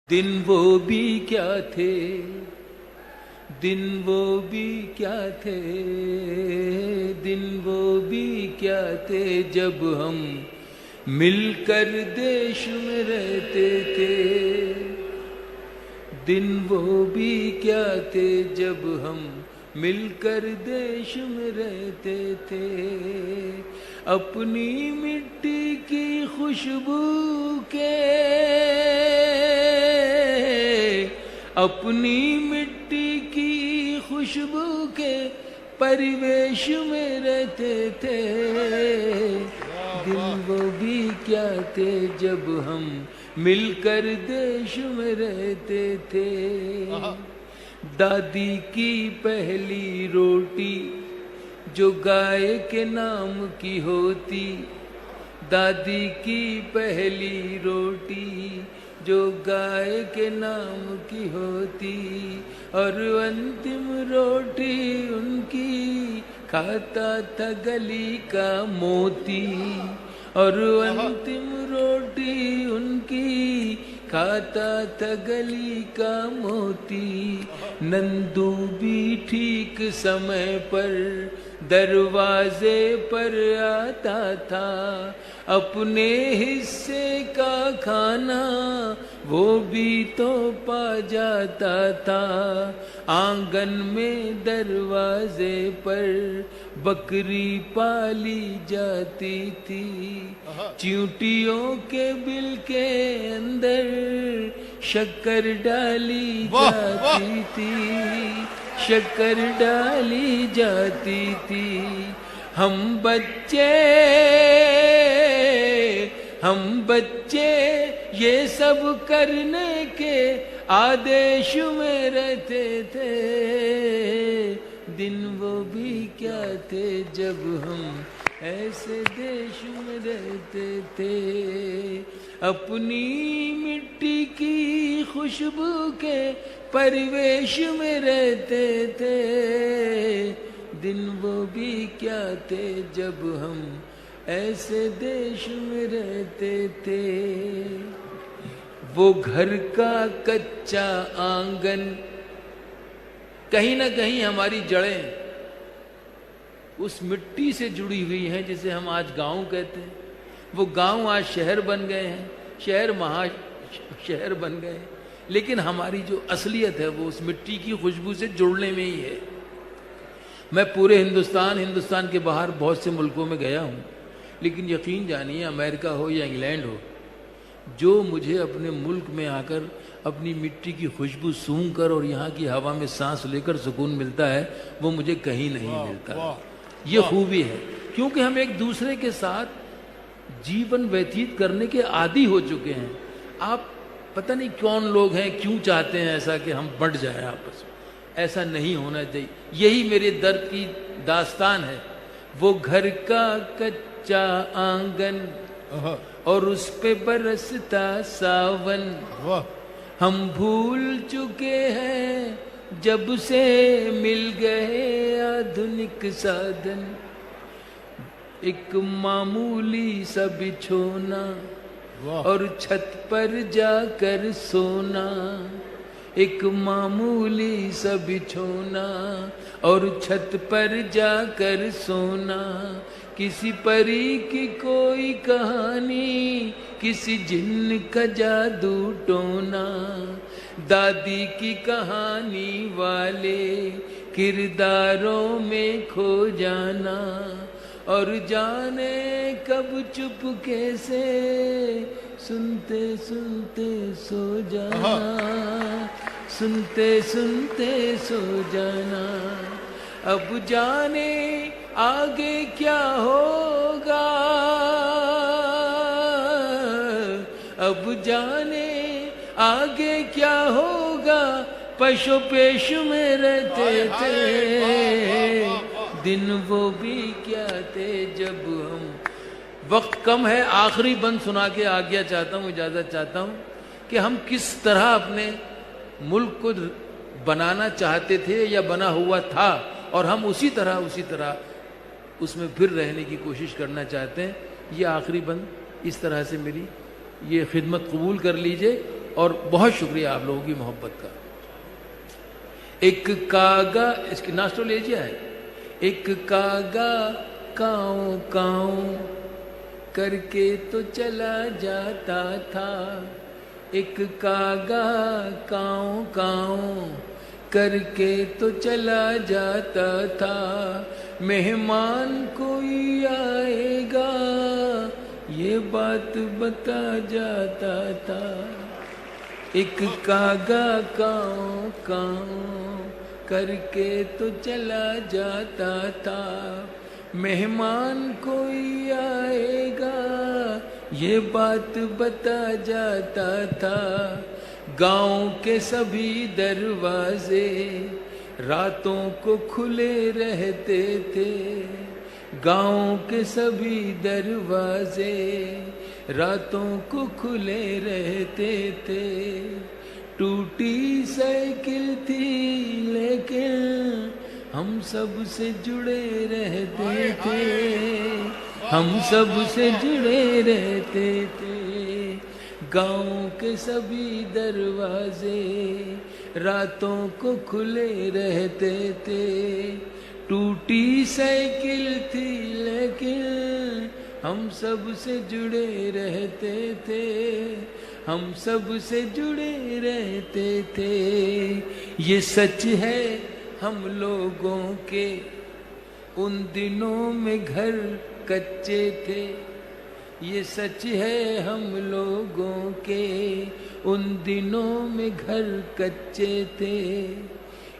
दिन वो भी क्या थे, दिन वो भी क्या थे, दिन वो भी क्या थे जब हम मिलकर देश में रहते थे। दिन वो भी क्या थे जब हम मिलकर देश में रहते थे। अपनी मिट्टी की खुशबू के, अपनी मिट्टी की खुशबू के परिवेश में रहते थे। दिन वो भी क्या थे जब हम मिलकर देश में रहते थे। दादी की पहली रोटी जो गाय के नाम की होती, दादी की पहली रोटी जो गाय के नाम की होती, और अंतिम रोटी उनकी खाता था गली का मोती, और अंतिम रोटी उनकी खाता था गली का मोती। नंदू भी ठीक समय पर दरवाजे पर आता था, अपने हिस्से का खाना वो भी तो पा जाता था। आंगन में दरवाजे पर बकरी पाली जाती थी, चींटियों के बिल के अंदर शक्कर डाली जाती थी, शक्कर डाली जाती थी। हम बच्चे ये सब करने के आदेश में रहते थे। दिन वो भी क्या थे जब हम ऐसे देश में रहते थे। अपनी मिट्टी की खुशबू के परिवेश में रहते थे। दिन वो भी क्या थे जब हम ऐसे देश में रहते थे। वो घर का कच्चा आंगन, कहीं ना कहीं हमारी जड़ें उस मिट्टी से जुड़ी हुई हैं जिसे हम आज गांव कहते हैं। वो गांव आज शहर बन गए हैं, शहर शहर बन गए हैं, लेकिन हमारी जो असलियत है वो उस मिट्टी की खुशबू से जुड़ने में ही है। मैं पूरे हिंदुस्तान के बाहर बहुत से मुल्कों में गया हूँ, लेकिन यकीन जानिए अमेरिका हो या इंग्लैंड हो, जो मुझे अपने मुल्क में आकर अपनी मिट्टी की खुशबू सूंघकर और यहाँ की हवा में सांस लेकर सुकून मिलता है, वो मुझे कहीं नहीं मिलता। ये खूबी है क्योंकि हम एक दूसरे के साथ जीवन व्यतीत करने के आदी हो चुके हैं। आप पता नहीं कौन लोग हैं, क्यों चाहते हैं ऐसा कि हम बंट जाएं आपस में। ऐसा नहीं होना चाहिए। यही मेरे दर्द की दास्तान है। वो घर का कच्चा आंगन और उस पे बरसता सावन, हम भूल चुके हैं जब से मिल गए आधुनिक साधन। एक मामूली सा बिछोना और छत पर जाकर सोना, एक मामूली सा बिछोना और छत पर जाकर सोना। किसी परी की कोई कहानी, किसी जिन्न का जादू टोना, दादी की कहानी वाले किरदारों में खो जाना, और जाने कब चुपके से सुनते सुनते सो जाना, सुनते सुनते सो जाना। अब जाने आगे क्या होगा, अब जाने आगे क्या होगा, पशु पेश में रहते थे। दिन वो भी क्या थे जब हम, वक्त कम है, आखिरी बंद सुना के आज्ञा चाहता हूँ, इजाजत चाहता हूँ कि हम किस तरह अपने मुल्क को बनाना चाहते थे या बना हुआ था, और हम उसी तरह उसमें फिर रहने की कोशिश करना चाहते हैं। ये आखिरी बंद इस तरह से मेरी ये खिदमत कबूल कर लीजिए और बहुत शुक्रिया आप लोगों की मोहब्बत का। एक कागा, इसकी नास्ट्रोलेजिया है। एक कागा काऊ काऊ करके तो चला जाता था, एक कागा काऊ काऊ करके तो चला जाता था, मेहमान कोई आएगा ये बात बता जाता था। एक कागा काऊ काऊ करके तो चला जाता था, मेहमान कोई आएगा ये बात बता जाता था। गांव के सभी दरवाजे रातों को खुले रहते थे, गांव के सभी दरवाजे रातों को खुले रहते थे। टूटी साइकिल थी लेकिन हम सब से जुड़े रहते थे, हम सब से जुड़े रहते थे। गांव के सभी दरवाजे रातों को खुले रहते थे। टूटी साइकिल थी लेकिन हम सब से जुड़े रहते थे, हम सब से जुड़े रहते थे। ये सच है हम लोगों के उन दिनों में घर कच्चे थे, ये सच है हम लोगों के उन दिनों में घर कच्चे थे।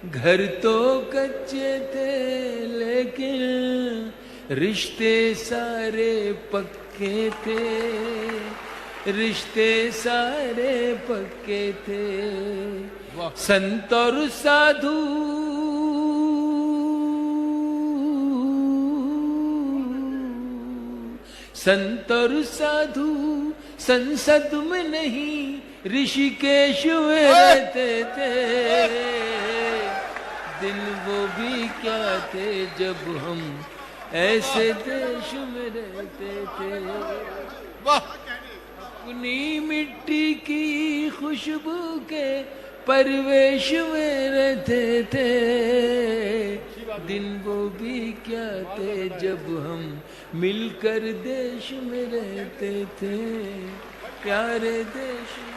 घर तो कच्चे थे लेकिन रिश्ते सारे पक्के थे, रिश्ते सारे पक्के थे। संत और साधु संत और साधु संसद में नहीं ऋषिकेश में रहते थे। दिन वो भी क्या थे जब हम ऐसे देश में रहते थे। अपनी मिट्टी की खुशबू के परवेश में रहते थे। दिन वो भी क्या थे जब हम मिलकर देश में रहते थे, प्यारे देश में।